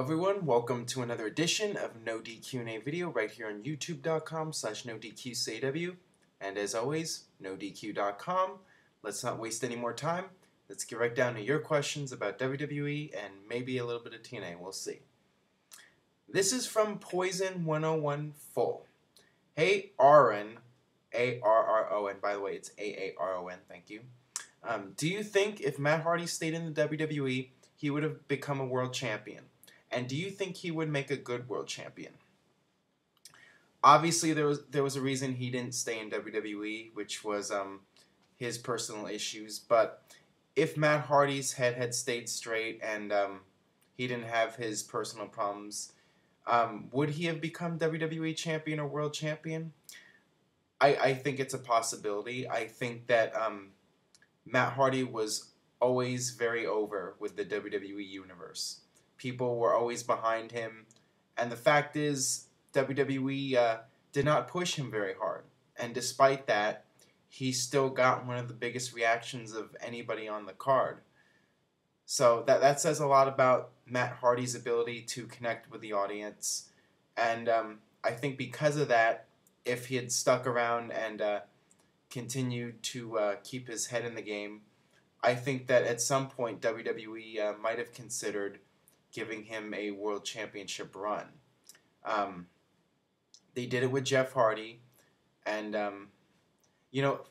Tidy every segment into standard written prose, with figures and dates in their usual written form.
Everyone, welcome to another edition of NoDQ&A video right here on youtube.com/NoDQ&AV. And as always, NoDQ.com. Let's not waste any more time. Let's get right down to your questions about WWE and maybe a little bit of TNA. We'll see. This is from Poison 101 Full. Hey, Aaron, A-R-R-O-N. By the way, it's A-A-R-O-N. Thank you. Do you think if Matt Hardy stayed in the WWE, he would have become a world champion? And do you think he would make a good world champion? Obviously, there was a reason he didn't stay in WWE, which was his personal issues. But if Matt Hardy's head had stayed straight and he didn't have his personal problems, would he have become WWE champion or world champion? I think it's a possibility. I think that Matt Hardy was always very over with the WWE universe. People were always behind him, and the fact is, WWE did not push him very hard. And despite that, he still got one of the biggest reactions of anybody on the card. So that says a lot about Matt Hardy's ability to connect with the audience. And I think because of that, if he had stuck around and continued to keep his head in the game, I think that at some point WWE might have considered giving him a world championship run. They did it with Jeff Hardy, and you know,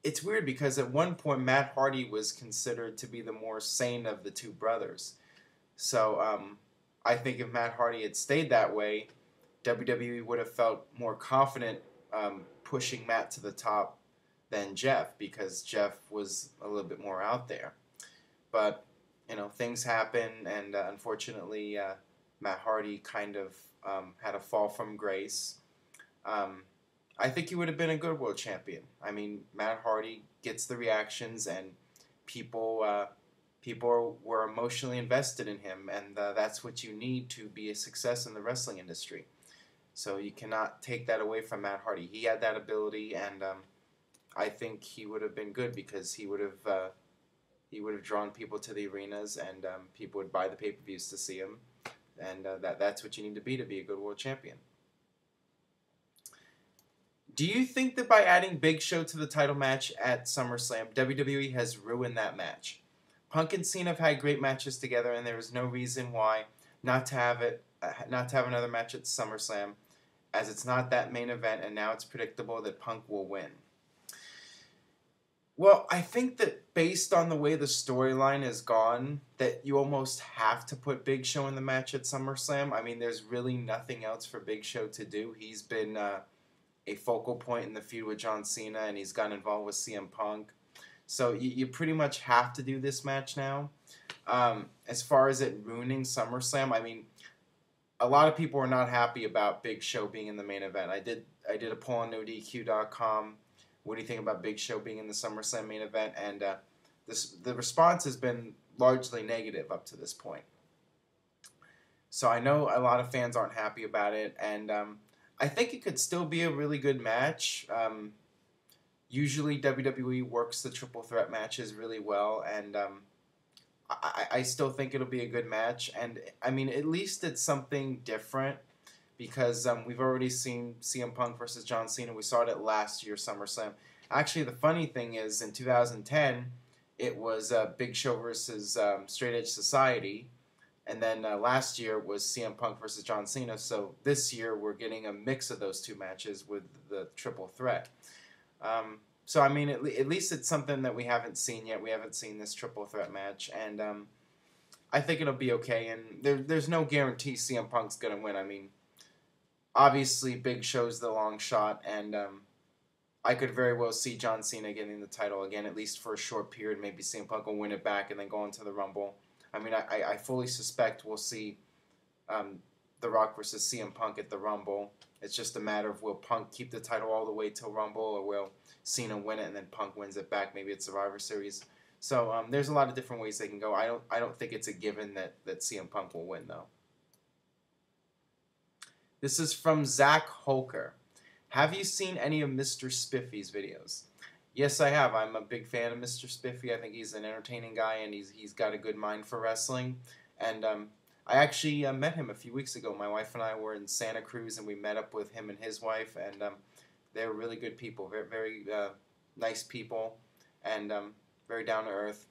it's weird because at one point Matt Hardy was considered to be the more sane of the two brothers. So I think if Matt Hardy had stayed that way, WWE would have felt more confident pushing Matt to the top than Jeff, because Jeff was a little bit more out there. But you know, things happen, and unfortunately, Matt Hardy kind of had a fall from grace. I think he would have been a good world champion. I mean, Matt Hardy gets the reactions, and people were emotionally invested in him, and that's what you need to be a success in the wrestling industry. So you cannot take that away from Matt Hardy. He had that ability, and I think he would have been good because he would have drawn people to the arenas, and people would buy the pay-per-views to see him, and that's what you need to be a good world champion. Do you think that by adding Big Show to the title match at SummerSlam, WWE has ruined that match? Punk and Cena have had great matches together, and there is no reason why not to have another match at SummerSlam, as it's not that main event, and now it's predictable that Punk will win. Well, I think that based on the way the storyline has gone, that you almost have to put Big Show in the match at SummerSlam. I mean, there's really nothing else for Big Show to do. He's been a focal point in the feud with John Cena, and he's gotten involved with CM Punk. So you pretty much have to do this match now. As far as it ruining SummerSlam, I mean, a lot of people are not happy about Big Show being in the main event. I did a poll on NoDQ.com. What do you think about Big Show being in the SummerSlam main event? And the response has been largely negative up to this point. So I know a lot of fans aren't happy about it, and I think it could still be a really good match. Usually WWE works the triple threat matches really well, and I still think it'll be a good match. And I mean, at least it's something different, because we've already seen CM Punk versus John Cena. We saw it at last year's SummerSlam. Actually, the funny thing is, in 2010, it was Big Show versus Straight Edge Society. And then last year was CM Punk versus John Cena. So this year, we're getting a mix of those two matches with the triple threat. So, I mean, at least it's something that we haven't seen yet. We haven't seen this triple threat match. And I think it'll be okay. And there's no guarantee CM Punk's going to win. I mean, obviously, Big Show's the long shot, and I could very well see John Cena getting the title again, at least for a short period. Maybe CM Punk will win it back and then go into the Rumble. I mean, I fully suspect we'll see The Rock versus CM Punk at the Rumble. It's just a matter of will Punk keep the title all the way till Rumble, or will Cena win it and then Punk wins it back, maybe at Survivor Series. So there's a lot of different ways they can go. I don't think it's a given that CM Punk will win, though. This is from Zach Holker. Have you seen any of Mr. Spiffy's videos? Yes, I have. I'm a big fan of Mr. Spiffy. I think he's an entertaining guy, and he's got a good mind for wrestling. And I actually met him a few weeks ago. My wife and I were in Santa Cruz, and we met up with him and his wife, and they're really good people, very, very nice people, and very down to earth.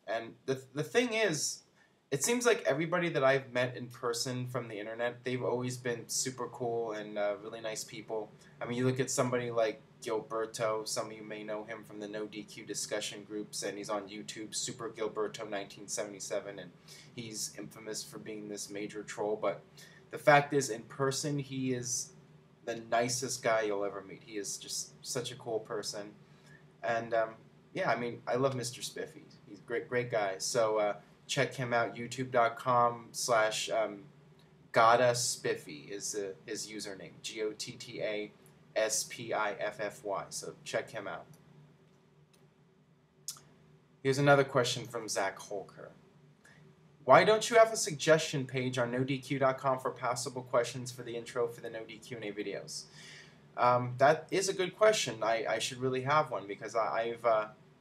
And the thing is, it seems like everybody that I've met in person from the internet, they've always been super cool and really nice people. I mean, you look at somebody like Gilberto. Some of you may know him from the No DQ discussion groups, and he's on YouTube, Super Gilberto 1977, and he's infamous for being this major troll. But the fact is, in person, he is the nicest guy you'll ever meet. He is just such a cool person, and yeah, I mean, I love Mr. Spiffy. He's a great guy. So check him out. YouTube.com/Gotta Spiffy is his username. GOTTASPIFFY. So check him out. Here's another question from Zach Holker. Why don't you have a suggestion page on NoDQ.com for passable questions for the intro for the NoDQ&A videos? That is a good question. I should really have one because I've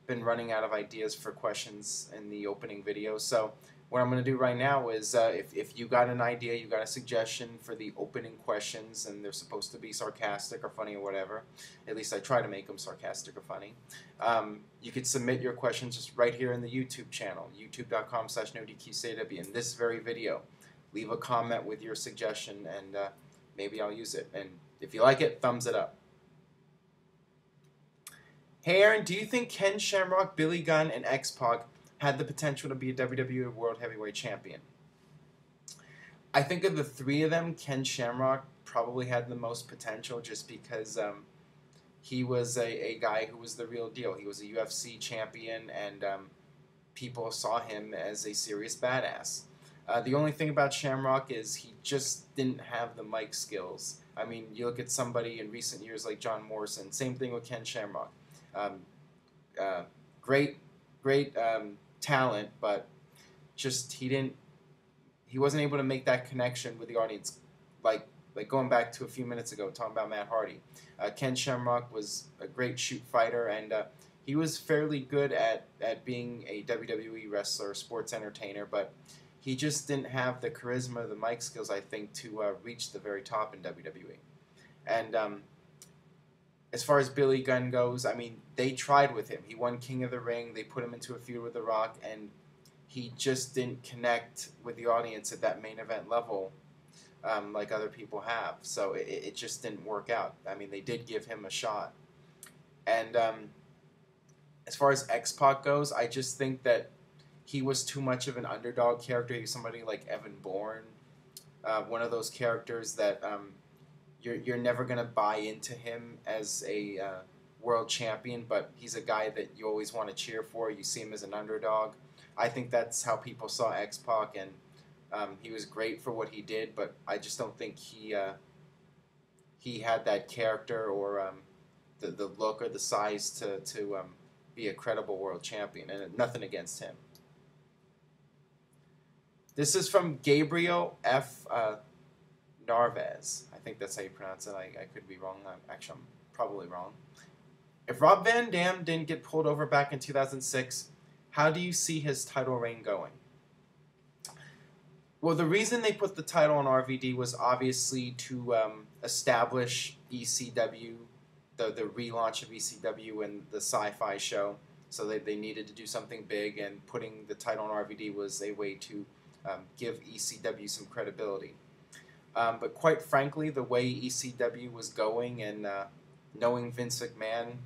been running out of ideas for questions in the opening video. So what I'm going to do right now is if you got an idea, you got a suggestion for the opening questions, and they're supposed to be sarcastic or funny or whatever, at least I try to make them sarcastic or funny, you could submit your questions just right here in the YouTube channel, youtube.com/NoDQCW. In this very video, leave a comment with your suggestion, and maybe I'll use it. And if you like it, thumbs it up. Hey Aaron, do you think Ken Shamrock, Billy Gunn, and X-Pac had the potential to be a WWE World Heavyweight Champion? I think of the three of them, Ken Shamrock probably had the most potential just because he was a guy who was the real deal. He was a UFC champion, and people saw him as a serious badass. The only thing about Shamrock is he just didn't have the mic skills. I mean, you look at somebody in recent years like John Morrison, same thing with Ken Shamrock. Great talent, but just he wasn't able to make that connection with the audience, like going back to a few minutes ago talking about Matt Hardy. Ken Shamrock was a great shoot fighter, and he was fairly good at being a WWE wrestler, sports entertainer, but he just didn't have the charisma, the mic skills, I think, to reach the very top in WWE. And as far as Billy Gunn goes, I mean, they tried with him. He won King of the Ring. They put him into a feud with The Rock, and he just didn't connect with the audience at that main event level like other people have. So it just didn't work out. I mean, they did give him a shot. And as far as X-Pac goes, I just think that he was too much of an underdog character. He was somebody like Evan Bourne, one of those characters that you're never going to buy into him as a world champion, but he's a guy that you always want to cheer for. You see him as an underdog. I think that's how people saw X-Pac, and he was great for what he did, but I just don't think he had that character or the look or the size to be a credible world champion, and nothing against him. This is from Gabriel F. Narvez. I think that's how you pronounce it. I could be wrong. Actually, I'm probably wrong. If Rob Van Dam didn't get pulled over back in 2006, how do you see his title reign going? Well, the reason they put the title on RVD was obviously to establish ECW, the relaunch of ECW and the sci-fi show. So they needed to do something big, and putting the title on RVD was a way to give ECW some credibility. But quite frankly, the way ECW was going, and knowing Vince McMahon,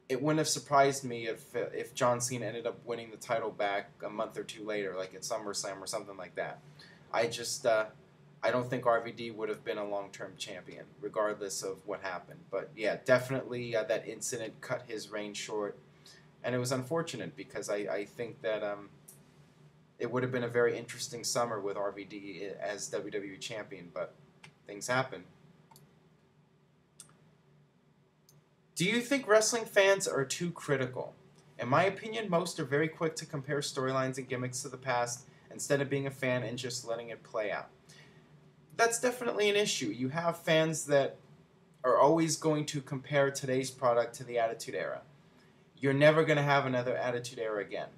it wouldn't have surprised me if John Cena ended up winning the title back a month or two later, like at SummerSlam or something like that. I don't think RVD would have been a long-term champion, regardless of what happened. But yeah, definitely that incident cut his reign short, and it was unfortunate because I think that it would have been a very interesting summer with RVD as WWE champion, but things happen. Do you think wrestling fans are too critical? In my opinion, most are very quick to compare storylines and gimmicks to the past instead of being a fan and just letting it play out. That's definitely an issue. You have fans that are always going to compare today's product to the Attitude Era. You're never going to have another Attitude Era again.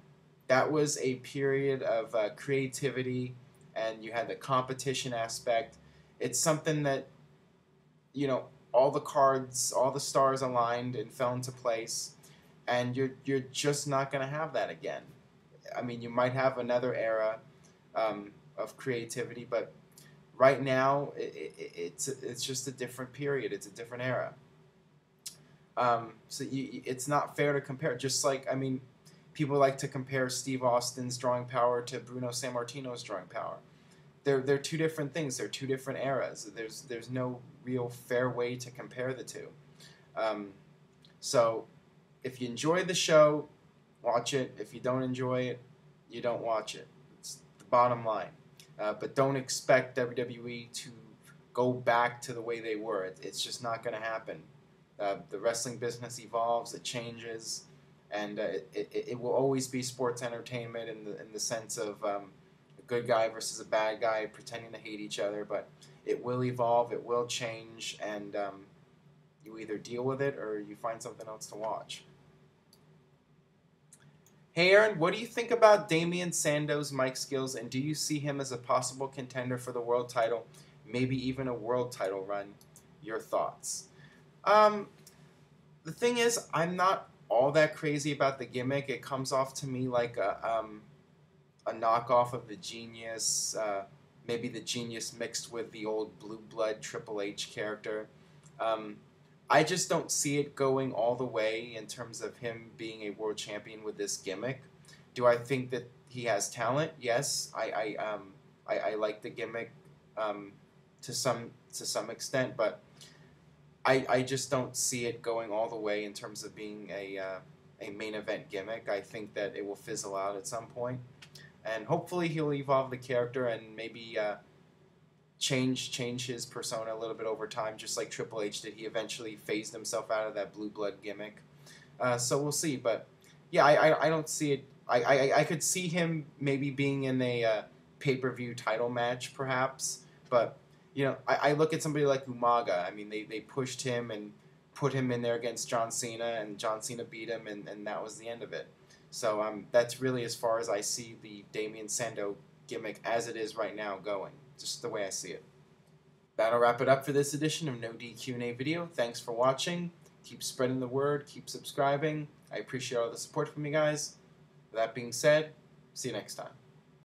That was a period of creativity and you had the competition aspect. It's something that, you know, all the cards, all the stars aligned and fell into place, and you're just not going to have that again. I mean, you might have another era of creativity, but right now it's just a different period. It's a different era. It's not fair to compare. Just like, I mean, people like to compare Steve Austin's drawing power to Bruno Sammartino's drawing power. They're two different things. They're two different eras. There's no real fair way to compare the two. So if you enjoy the show, watch it. If you don't enjoy it, you don't watch it. It's the bottom line. But don't expect WWE to go back to the way they were. It's just not going to happen. The wrestling business evolves, it changes, and it will always be sports entertainment in the sense of a good guy versus a bad guy pretending to hate each other. But it will evolve, it will change, and you either deal with it or you find something else to watch. Hey Aaron, what do you think about Damien Sandow's mic skills, and do you see him as a possible contender for the world title, maybe even a world title run? Your thoughts? The thing is, I'm not all that crazy about the gimmick. It comes off to me like a knockoff of the Genius, maybe the Genius mixed with the old Blue Blood Triple H character. I just don't see it going all the way in terms of him being a world champion with this gimmick. Do I think that he has talent? Yes, I like the gimmick to some extent, but I just don't see it going all the way in terms of being a main event gimmick. I think that it will fizzle out at some point, and hopefully he'll evolve the character and maybe change his persona a little bit over time, just like Triple H did. He eventually phased himself out of that Blue Blood gimmick. So we'll see. But yeah, I don't see it. I could see him maybe being in a pay-per-view title match, perhaps. But, you know, I look at somebody like Umaga. I mean, they pushed him and put him in there against John Cena, and John Cena beat him, and that was the end of it. So that's really as far as I see the Damien Sandow gimmick as it is right now going. Just the way I see it. That'll wrap it up for this edition of No DQ&A video. Thanks for watching. Keep spreading the word. Keep subscribing. I appreciate all the support from you guys. With that being said, see you next time.